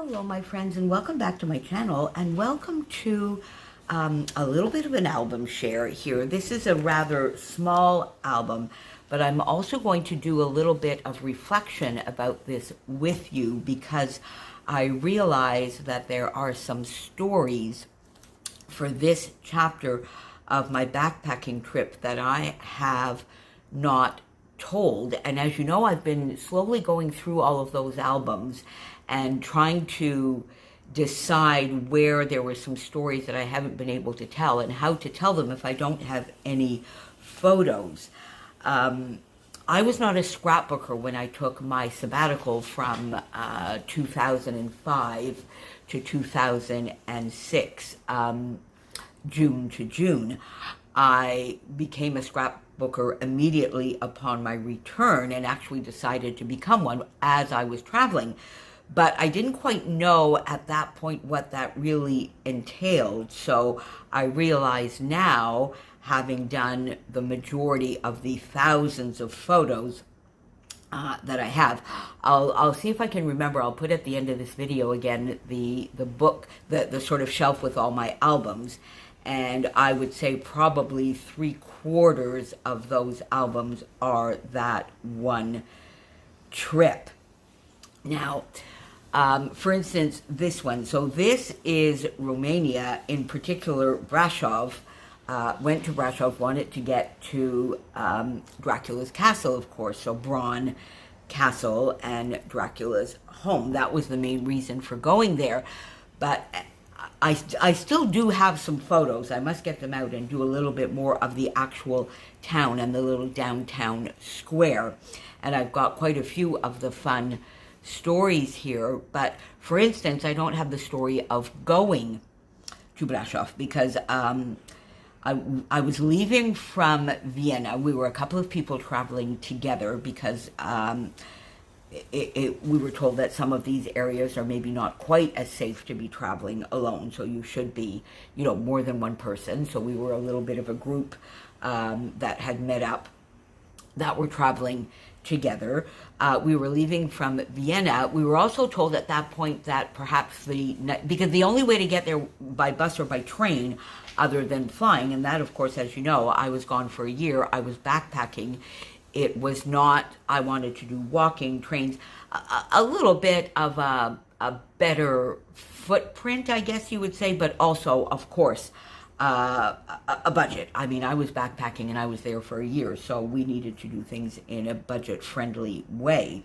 Hello my friends, and welcome back to my channel, and welcome to a little bit of an album share here. This is a rather small album, but I'm also going to do a little bit of reflection about this with you because I realize that there are some stories for this chapter of my backpacking trip that I have not told. And as you know, I've been slowly going through all of those albums and trying to decide where there were some stories that I haven't been able to tell and how to tell them if I don't have any photos. I was not a scrapbooker when I took my sabbatical from 2005 to 2006, June to June. I became a scrapbooker immediately upon my return and actually decided to become one as I was traveling. But I didn't quite know at that point what that really entailed. So I realize now, having done the majority of the thousands of photos that I have, I'll see if I can remember. I'll put at the end of this video again the book, the sort of shelf with all my albums. And I would say probably 3/4 of those albums are that one trip. Now, for instance, this one. So this is Romania, in particular Brașov. Went to Brașov, wanted to get to Dracula's castle, of course. So Bran Castle and Dracula's home. That was the main reason for going there. But I still do have some photos. I must get them out and do a little bit more of the actual town and the little downtown square. And I've got quite a few of the fun stories here. But for instance, I don't have the story of going to Brașov because I was leaving from Vienna. We were a couple of people traveling together because we were told that some of these areas are maybe not quite as safe to be traveling alone. So you should be, more than one person. So we were a little bit of a group that had met up that were traveling together. We were leaving from Vienna. We were also told at that point that perhaps because the only way to get there by bus or by train other than flying, and that of course, as you know, I was gone for a year, I was backpacking. It was not, I wanted to do walking, trains, a little bit of a better footprint, I guess you would say, but also, of course, a budget. I mean, I was backpacking and I was there for a year, so we needed to do things in a budget-friendly way.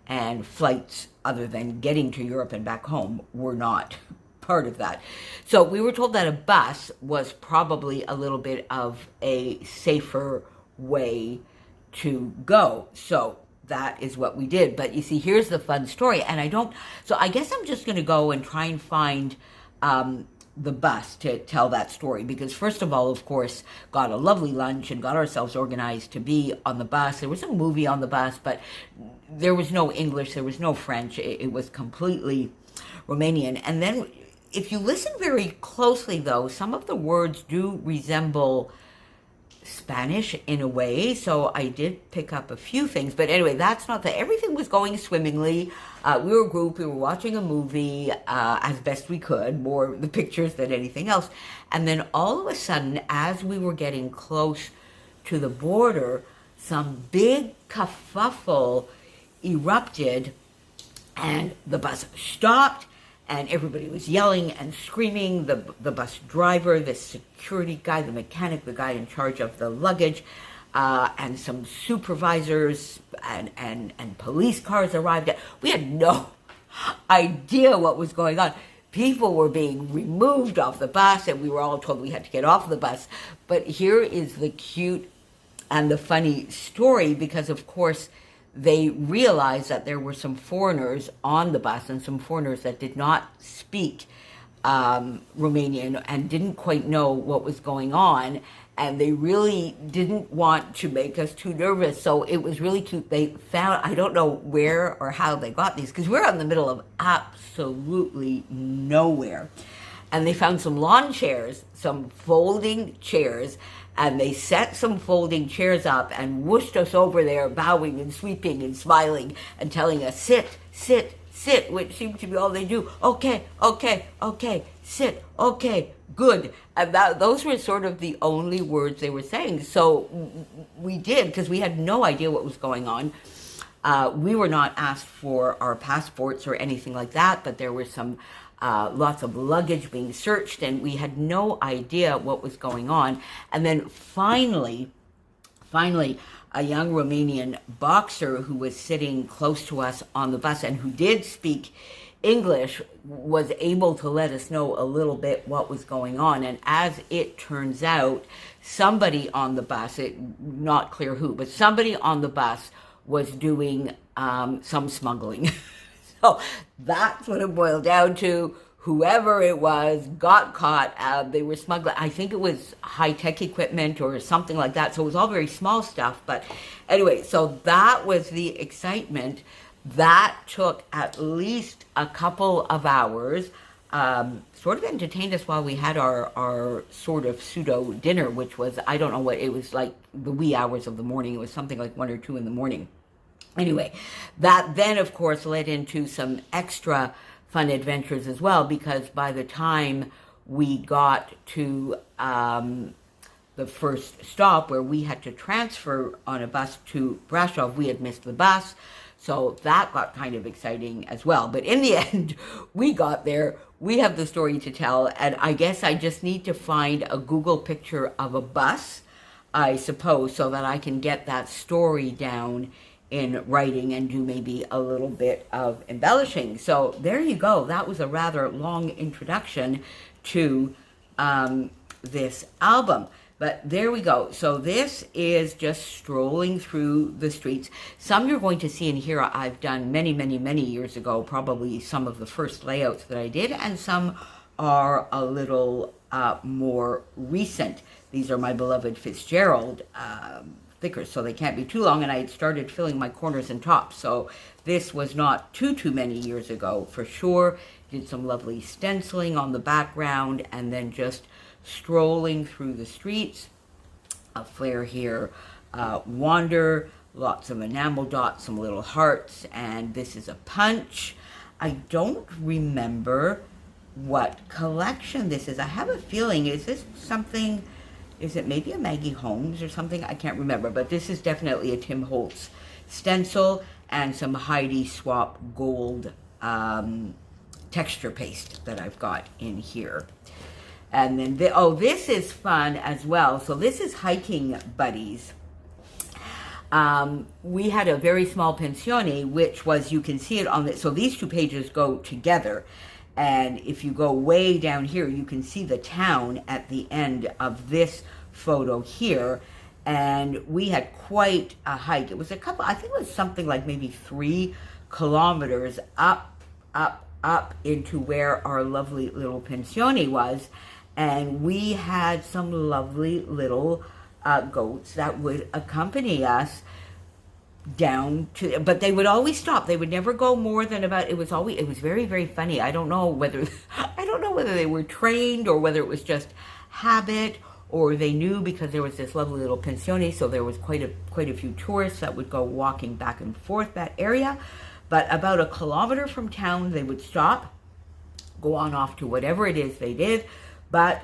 And flights, other than getting to Europe and back home, were not part of that. So we were told that a bus was probably a little bit of a safer way to go. So that is what we did. But you see, here's the fun story. And so I guess I'm just going to go and try and find the bus to tell that story. Because first of all, of course, got a lovely lunch and got ourselves organized to be on the bus. There was a movie on the bus, but there was no English, there was no French. It was completely Romanian. And then if you listen very closely, though, some of the words do resemble Spanish in a way, so I did pick up a few things. But anyway, that's not that. Everything was going swimmingly. We were a group. We were watching a movie as best we could, more the pictures than anything else. And then all of a sudden, as we were getting close to the border, some big kerfuffle erupted, and the bus stopped. And everybody was yelling and screaming. The bus driver, the security guy, the mechanic, the guy in charge of the luggage, and some supervisors and police cars arrived. We had no idea what was going on. People were being removed off the bus, and we were all told we had to get off the bus. But here is the cute and the funny story, because of course, they realized that there were some foreigners on the bus and some foreigners that did not speak Romanian and didn't quite know what was going on. And they really didn't want to make us too nervous. So it was really cute. They found, I don't know where or how they got these, because we're out in the middle of absolutely nowhere. And they found some lawn chairs, some folding chairs, and they set some folding chairs up and whooshed us over there, bowing and sweeping and smiling and telling us, sit, sit, sit, which seemed to be all they do. Okay, okay, okay, sit, okay, good. And those were sort of the only words they were saying. So we did, because we had no idea what was going on. We were not asked for our passports or anything like that, but there were some lots of luggage being searched, and we had no idea what was going on. And then finally, a young Romanian boxer who was sitting close to us on the bus and who did speak English was able to let us know a little bit what was going on. And as it turns out, somebody on the bus, not clear who, but somebody on the bus was doing some smuggling. So that's what it boiled down to. Whoever it was got caught. They were smuggling, I think it was high-tech equipment or something like that. So it was all very small stuff. But anyway, so that was the excitement. That took at least a couple of hours. Sort of entertained us while we had our sort of pseudo dinner, which was, I don't know what, it was like the wee hours of the morning. It was something like 1 or 2 in the morning. Anyway, that then, of course, led into some extra fun adventures as well, because by the time we got to the first stop where we had to transfer on a bus to Brasov, we had missed the bus. So that got kind of exciting as well. But in the end, we got there. We have the story to tell. And I guess I just need to find a Google picture of a bus, I suppose, so that I can get that story down in writing and do maybe a little bit of embellishing. So there you go. That was a rather long introduction to this album. But there we go. So this is just strolling through the streets. Some you're going to see and hear I've done many, many, many years ago, probably some of the first layouts that I did, and some are a little more recent. These are my beloved Fitzgerald thickers, so they can't be too long, and I had started filling my corners and tops. So this was not too many years ago for sure. Did some lovely stenciling on the background, and then just strolling through the streets. A flare here, wander, lots of enamel dots, some little hearts, and this is a punch. I don't remember what collection this is. I have a feeling, is this something, is it maybe a Maggie Holmes or something? I can't remember, but this is definitely a Tim Holtz stencil and some Heidi Swap gold texture paste that I've got in here. And then, this is fun as well. So this is Hiking Buddies. We had a very small pensione, which was, you can see it on the, so these two pages go together. And if you go way down here, you can see the town at the end of this photo here. And we had quite a hike. It was a couple, I think it was something like maybe 3 kilometers up into where our lovely little pensione was. And we had some lovely little goats that would accompany us down to, but they would always stop. They would never go more than about, it was very, very funny. I don't know whether they were trained or whether it was just habit, or they knew because there was this lovely little pensione, so there was quite a few tourists that would go walking back and forth that area. But about 1 kilometer from town, they would stop, go on off to whatever it is they did. But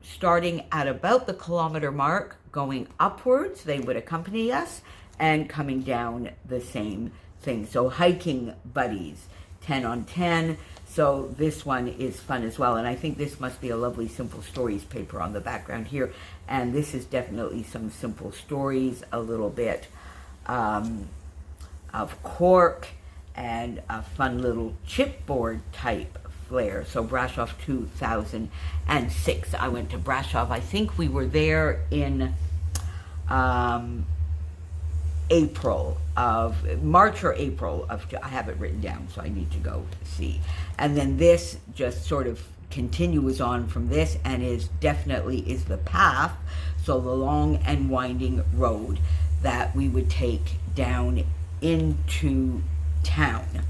starting at about the kilometer mark, going upwards, they would accompany us, and coming down the same thing. So Hiking Buddies, 10 on 10. So this one is fun as well. And I think this must be a lovely Simple Stories paper on the background here. And this is definitely some Simple Stories, a little bit of cork, and a fun little chipboard type flare. So Brasov 2006. I went to Brasov. I think we were there in March or April of, I have it written down, so I need to go see. And then this just sort of continues on from this, and is the path, so the long and winding road that we would take down into town.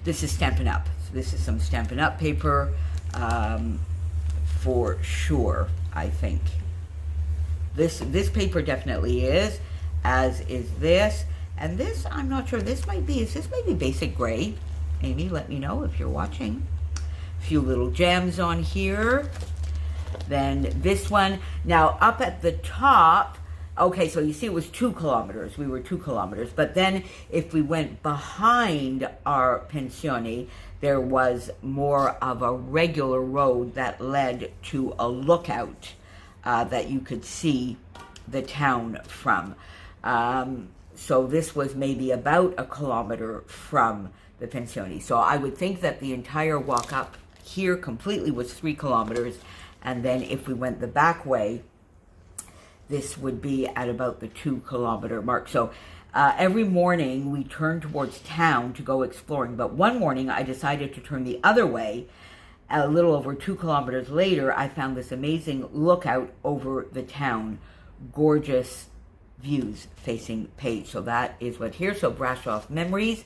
This is Stampin' Up. So this is some Stampin' Up paper for sure, I think. This paper definitely is, as is this, And this, I'm not sure, is this maybe basic gray? Amy, let me know if you're watching. A few little gems on here. Then this one, now up at the top, okay, so you see it was 2 kilometers. We were 2 kilometers. But then if we went behind our pensione, there was more of a regular road that led to a lookout that you could see the town from. So this was maybe about a kilometer from the pensione. So I would think that the entire walk up here completely was 3 kilometers. And then if we went the back way, this would be at about the 2 kilometer mark. So every morning we turned towards town to go exploring. But one morning I decided to turn the other way. A little over 2 kilometers later, I found this amazing lookout over the town. Gorgeous views facing Page. So that is what here. So brush off memories.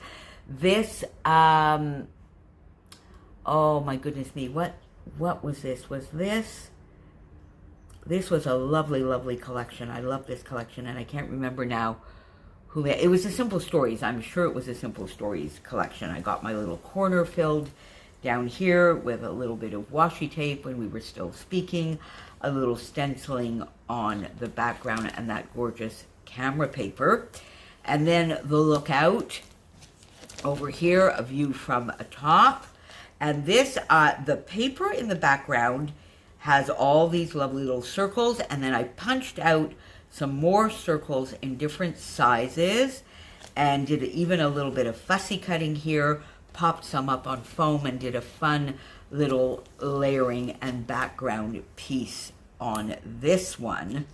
This, oh my goodness me, what was this? This was a lovely, lovely collection. I love this collection, and I can't remember now who it was. A Simple Stories. I'm sure it was a Simple Stories collection. I got my little corner filled down here with a little bit of washi tape when we were still speaking, a little stenciling on the background, and that gorgeous camera paper. And then the lookout over here, a view from atop. And this, the paper in the background has all these lovely little circles, and then I punched out some more circles in different sizes and did even a little bit of fussy cutting here, popped some up on foam, and did a fun little layering and background piece on this one.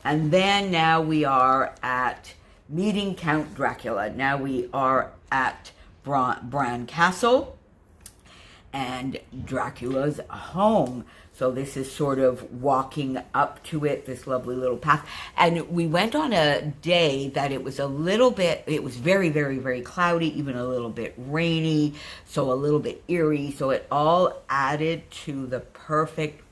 And then now we are at meeting Count Dracula. Now we are at Bran Castle and Dracula's home. So this is sort of walking up to it, this lovely little path. And we went on a day that it was a little bit, it was very, very, very cloudy, even a little bit rainy, so a little bit eerie. So it all added to the perfect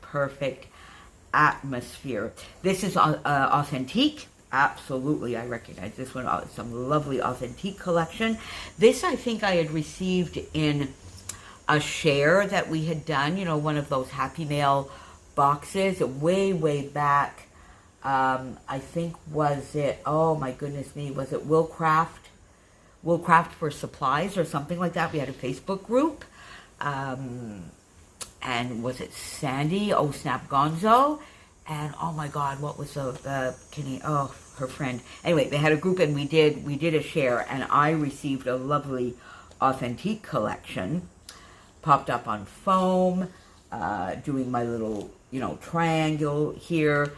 atmosphere. This is authentique. Absolutely, I recognize this one. Some lovely authentique collection. This I think I had received in a share that we had done, you know, one of those Happy Mail boxes way back. I think, was it, oh my goodness me, was it Willcraft for Supplies or something like that? We had a Facebook group. And was it Sandy? Oh, Snap Gonzo. And oh my God, what was her friend. Anyway, they had a group, and we did a share, and I received a lovely authentique collection, popped up on foam, doing my little, you know, triangle here,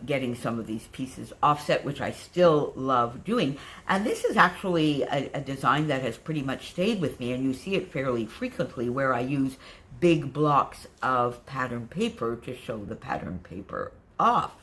getting some of these pieces offset, which I still love doing. And this is actually a design that has pretty much stayed with me, and you see it fairly frequently, where I use big blocks of pattern paper to show the pattern paper off.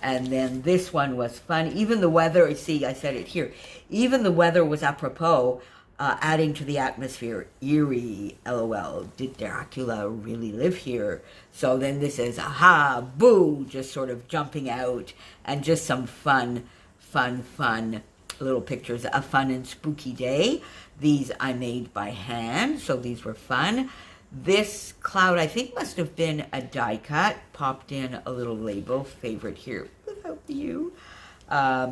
And then this one was fun. Even the weather, see, I said it here, even the weather was apropos, adding to the atmosphere. Eerie, LOL, did Dracula really live here? So then this is, aha, boo, just sort of jumping out, and just some fun little pictures. A fun and spooky day. These I made by hand, so these were fun. This cloud, I think, must have been a die cut. Popped in a little label, favorite here without you. A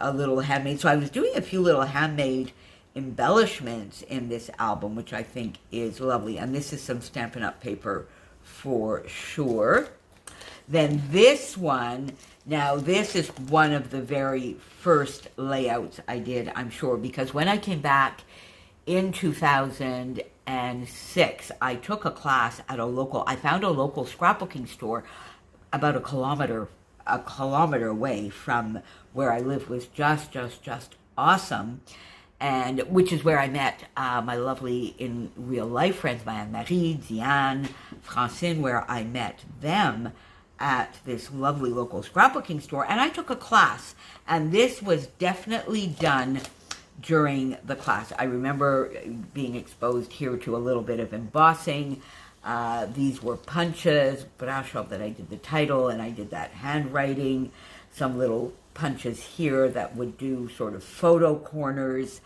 little handmade. So I was doing a few little handmade embellishments in this album, which I think is lovely. And this is some Stampin' Up! Paper for sure. Then this one, now this is one of the very first layouts I did, I'm sure, because when I came back in 2006, I took a class at I found a local scrapbooking store about a kilometer away from where I live. Was just awesome. And which is where I met my lovely in real life friends, my Anne-Marie, Diane, Francine, where I met them at this lovely local scrapbooking store. And I took a class, and this was definitely done during the class. I remember being exposed here to a little bit of embossing. These were punches, brush up that I did the title, and I did that handwriting, some little punches here that would do sort of photo corners.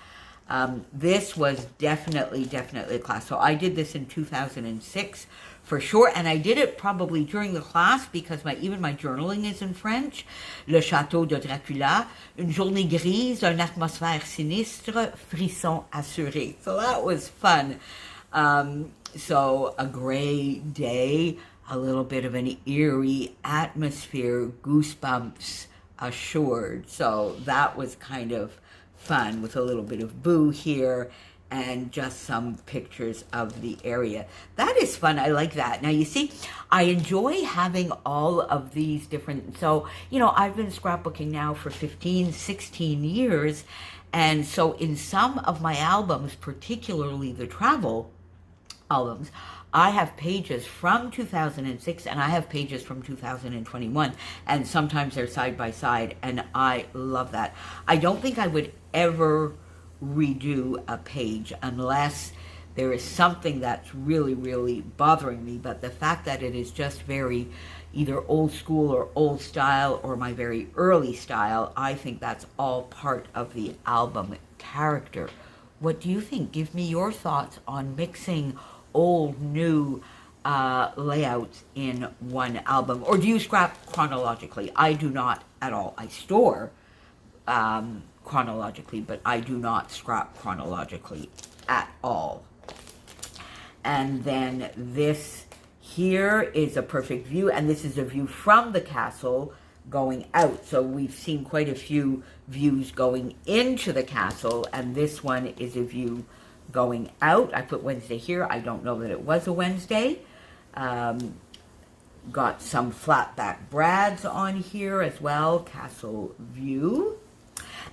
This was definitely a class. So I did this in 2006 for sure, and I did it probably during the class because even my journaling is in French. Le Château de Dracula, une journée grise, une atmosphère sinistre, frisson assuré. So that was fun. So a gray day, a little bit of an eerie atmosphere, goosebumps assured. So that was kind of fun with a little bit of boo here and just some pictures of the area. That is fun. I like that. Now, you see, I enjoy having all of these different, so, you know, I've been scrapbooking now for 15, 16 years. And so in some of my albums, particularly the travel albums, I have pages from 2006 and I have pages from 2021, and sometimes they're side by side, and I love that. I don't think I would ever redo a page unless there is something that's really bothering me, but the fact that it is just very either old school or old style or my very early style, I think that's all part of the album character. What do you think? Give me your thoughts on mixing old, new layouts in one album. Or do you scrap chronologically? I do not at all. I store chronologically, but I do not scrap chronologically at all. And then this here is a perfect view, and this is a view from the castle going out. So we've seen quite a few views going into the castle, and this one is a view going out. I put Wednesday here. I don't know that it was a Wednesday. Got some flat back brads on here as well. Castle view.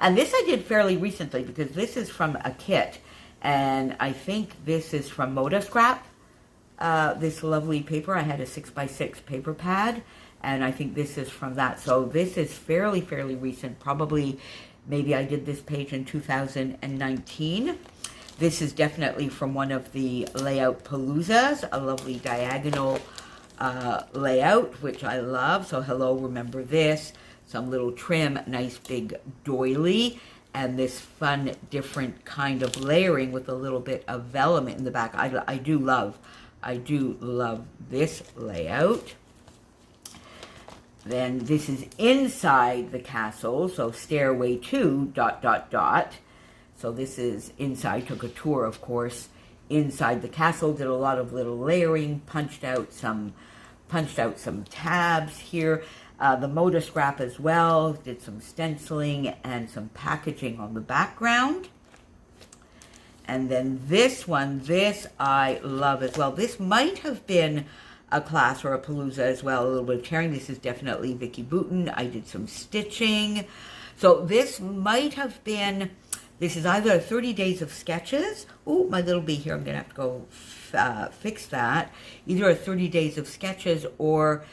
And this I did fairly recently because this is from a kit. And I think this is from Moda Scrap. This lovely paper. I had a 6x6 paper pad. And I think this is from that. So this is fairly recent. Probably, maybe I did this page in 2019. This is definitely from one of the layout paloozas, a lovely diagonal layout, which I love. So hello, remember this, some little trim, nice big doily, and this fun, different kind of layering with a little bit of vellum in the back. I do love this layout. Then this is inside the castle, so stairway to ... So this is inside, took a tour, of course, inside the castle, did a lot of little layering, punched out some tabs here. The Moda Scrap as well, did some stenciling and some packaging on the background. And then this one, this I love as well. This might have been a class or a palooza as well, a little bit of tearing. This is definitely Vicky Boutin. I did some stitching. So this might have been... This is either 30 days of sketches. Oh, my little bee here. I'm going to have to go fix that. Either a 30 days of sketches or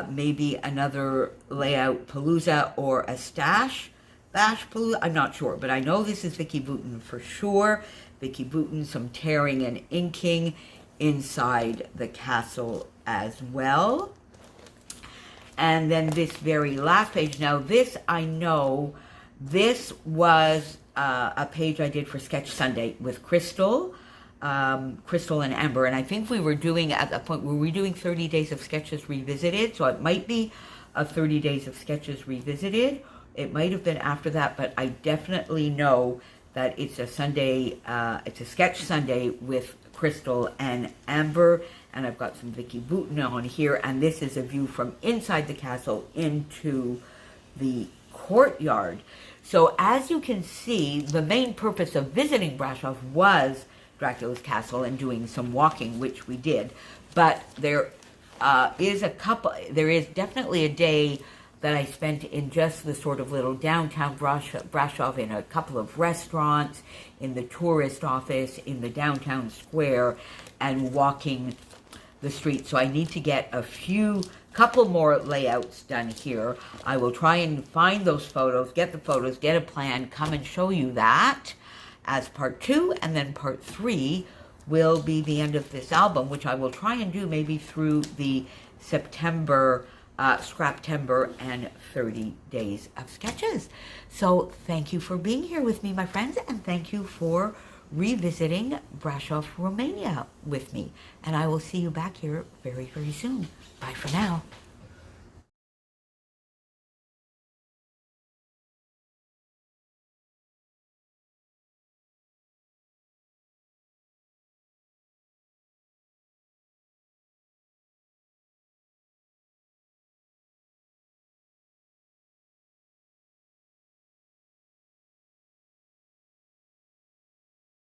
maybe another layout palooza or a stash bash palooza. I'm not sure, but I know this is Vicky Boutin for sure. Vicky Boutin, some tearing and inking inside the castle as well. And then this very last page. Now this, I know, this was... a page I did for Sketch Sunday with Crystal and Amber, and I think we were doing, at that point, were we doing 30 Days of Sketches Revisited? So it might be a 30 Days of Sketches Revisited. It might have been after that, but I definitely know that it's a Sunday, it's a Sketch Sunday with Crystal and Amber, and I've got some Vicky Boutin on here, and this is a view from inside the castle into the courtyard. So as you can see, the main purpose of visiting Brasov was Dracula's castle and doing some walking, which we did. But there is definitely a day that I spent in just the sort of little downtown Brasov, in a couple of restaurants, in the tourist office, in the downtown square, and walking the street. So I need to get couple more layouts done here. I will try and find those photos, get a plan, come and show you that as part 2, and then part 3 will be the end of this album, which I will try and do maybe through the September scrap timber, and 30 days of sketches. So thank you for being here with me, my friends, and thank you for revisiting Brasov, Romania with me. And I will see you back here very, very soon. Bye for now.